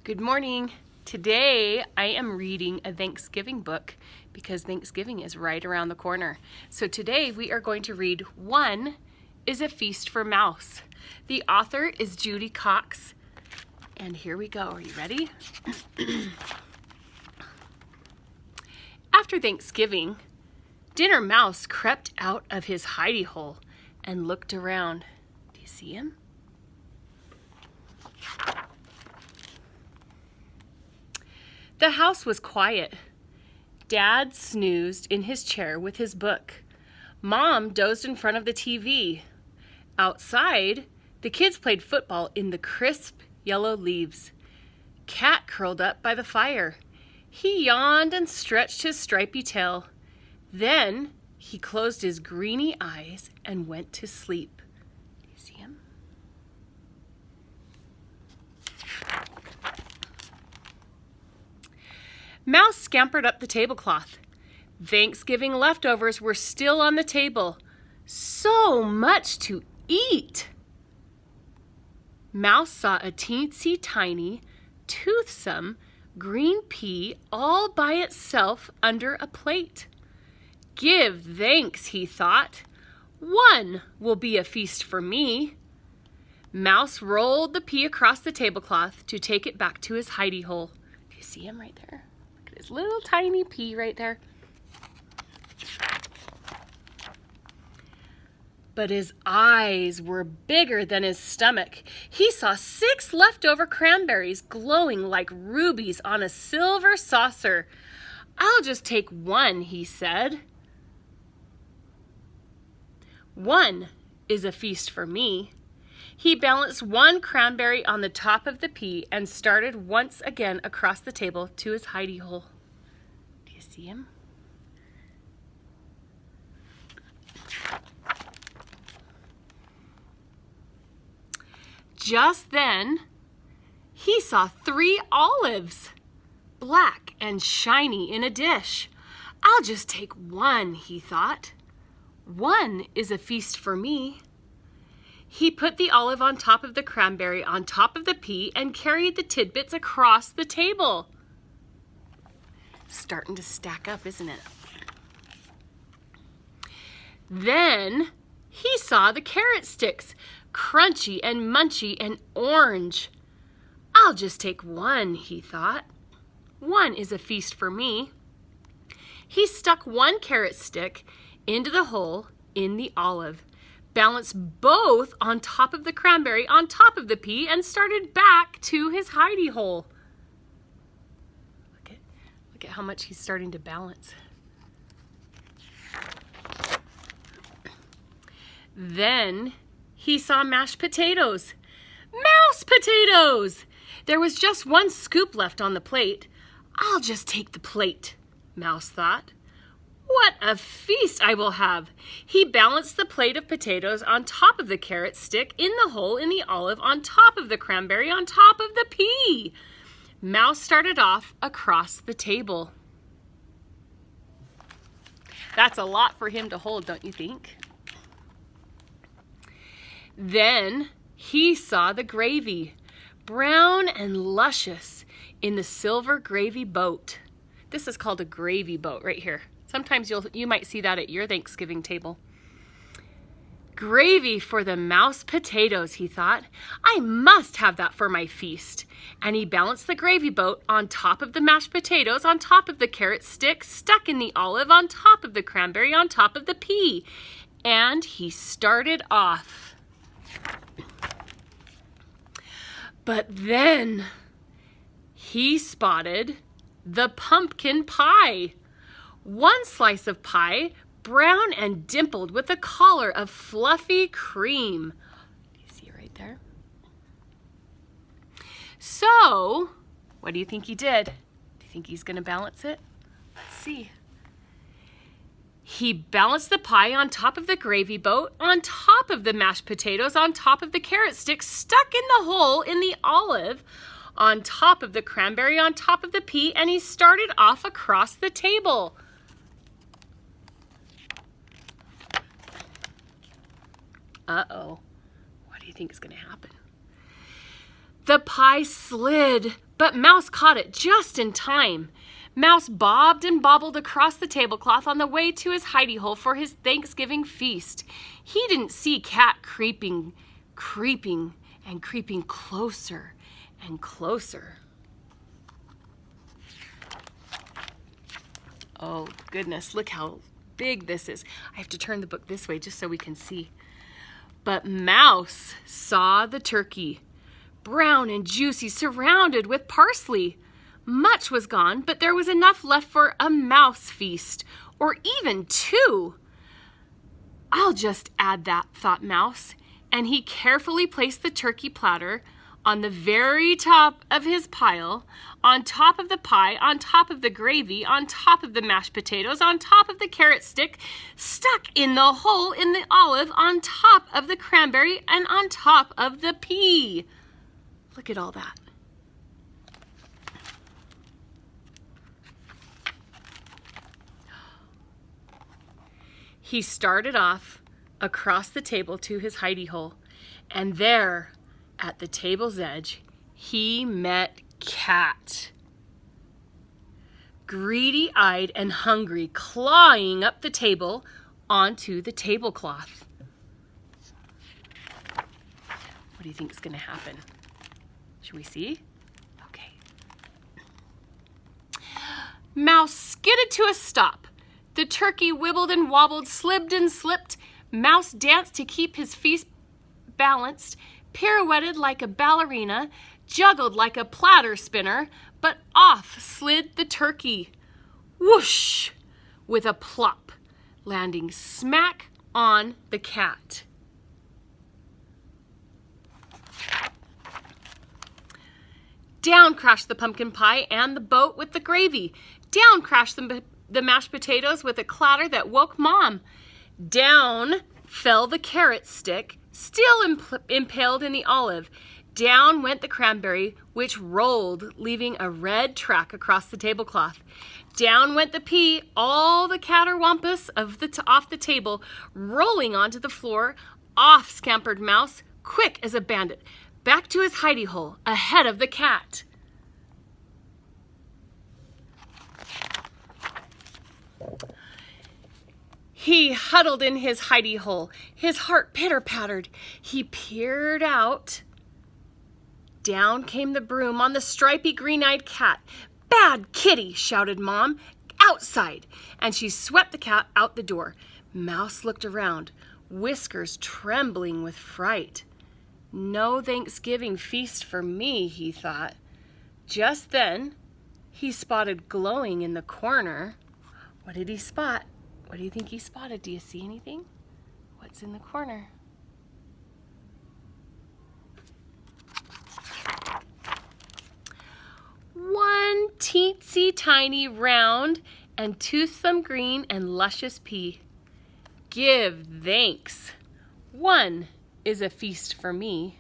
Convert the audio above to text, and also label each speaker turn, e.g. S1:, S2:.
S1: Good morning. Today I am reading a Thanksgiving book because Thanksgiving is right around the corner. So today we are going to read One is a Feast for Mouse. The author is Judy Cox. And here we go. Are you ready? After Thanksgiving, Dinner Mouse crept out of his hidey hole and looked around. Do you see him? The house was quiet. Dad snoozed in his chair with his book. Mom dozed in front of the TV. Outside, the kids played football in the crisp yellow leaves. Cat curled up by the fire. He yawned and stretched his stripy tail. Then he closed his greeny eyes and went to sleep. Do you see him? Mouse scampered up the tablecloth. Thanksgiving leftovers were still on the table. So much to eat! Mouse saw a teensy tiny, toothsome green pea all by itself under a plate. Give thanks, he thought. One will be a feast for me. Mouse rolled the pea across the tablecloth to take it back to his hidey hole. Do you see him right there? Look at his little tiny pea right there. But his eyes were bigger than his stomach. He saw 6 leftover cranberries glowing like rubies on a silver saucer. I'll just take one, he said. One is a feast for me. He balanced one cranberry on the top of the pea and started once again across the table to his hidey hole. Do you see him? Just then, he saw 3 olives, black and shiny in a dish. I'll just take one, he thought. One is a feast for me. He put the olive on top of the cranberry on top of the pea and carried the tidbits across the table. Starting to stack up, isn't it? Then he saw the carrot sticks, crunchy and munchy and orange. I'll just take one, he thought. One is a feast for me. He stuck one carrot stick into the hole in the olive, balanced both on top of the cranberry on top of the pea, and started back to his hidey hole. Look at how much he's starting to balance. Then he saw mashed potatoes. Mouse potatoes! There was just one scoop left on the plate. I'll just take the plate, Mouse thought. What a feast I will have! He balanced the plate of potatoes on top of the carrot stick in the hole in the olive on top of the cranberry on top of the pea. Mouse started off across the table. That's a lot for him to hold, don't you think? Then he saw the gravy, brown and luscious in the silver gravy boat. This is called a gravy boat right here. Sometimes you might see that at your Thanksgiving table. Gravy for the mouse potatoes, he thought. I must have that for my feast. And he balanced the gravy boat on top of the mashed potatoes, on top of the carrot stick, stuck in the olive, on top of the cranberry, on top of the pea. And he started off. But then he spotted the pumpkin pie. One slice of pie, brown and dimpled with a collar of fluffy cream. Do you see it right there? So, what do you think he did? Do you think he's going to balance it? Let's see. He balanced the pie on top of the gravy boat, on top of the mashed potatoes, on top of the carrot stick, stuck in the hole in the olive, on top of the cranberry, on top of the pea, and he started off across the table. Uh-oh. What do you think is going to happen? The pie slid, but Mouse caught it just in time. Mouse bobbed and bobbled across the tablecloth on the way to his hidey hole for his Thanksgiving feast. He didn't see Cat creeping closer and closer. Oh, goodness, look how big this is. I have to turn the book this way just so we can see. But Mouse saw the turkey, brown and juicy, surrounded with parsley. Much was gone, but there was enough left for a mouse feast, or even two. I'll just add that, thought Mouse, and he carefully placed the turkey platter on the very top of his pile, on top of the pie, on top of the gravy, on top of the mashed potatoes, on top of the carrot stick, stuck in the hole in the olive, on top of the cranberry, and on top of the pea. Look at all that. He started off across the table to his hidey hole, and there, at the table's edge, he met Cat. Greedy-eyed and hungry, clawing up the table onto the tablecloth. What do you think is going to happen? Should we see? Okay. Mouse skidded to a stop. The turkey wibbled and wobbled, slipped and slipped. Mouse danced to keep his feast balanced, pirouetted like a ballerina, juggled like a platter spinner, but off slid the turkey. Whoosh! With a plop, landing smack on the cat. Down crashed the pumpkin pie and the boat with the gravy. Down crashed the mashed potatoes with a clatter that woke Mom. Down fell the carrot stick, still impaled in the olive. Down went the cranberry, which rolled, leaving a red track across the tablecloth. Down went the pea, all the catterwampus off the table, rolling onto the floor. Off scampered Mouse, quick as a bandit, back to his hidey hole, ahead of the cat. He huddled in his hidey hole. His heart pitter-pattered. He peered out. Down came the broom on the stripy green-eyed cat. "Bad kitty!" shouted Mom. "Outside!" And she swept the cat out the door. Mouse looked around, whiskers trembling with fright. No Thanksgiving feast for me, he thought. Just then, he spotted glowing in the corner. What did he spot? What do you think he spotted? Do you see anything? What's in the corner? One teensy tiny round and toothsome green and luscious pea. Give thanks. One is a feast for me.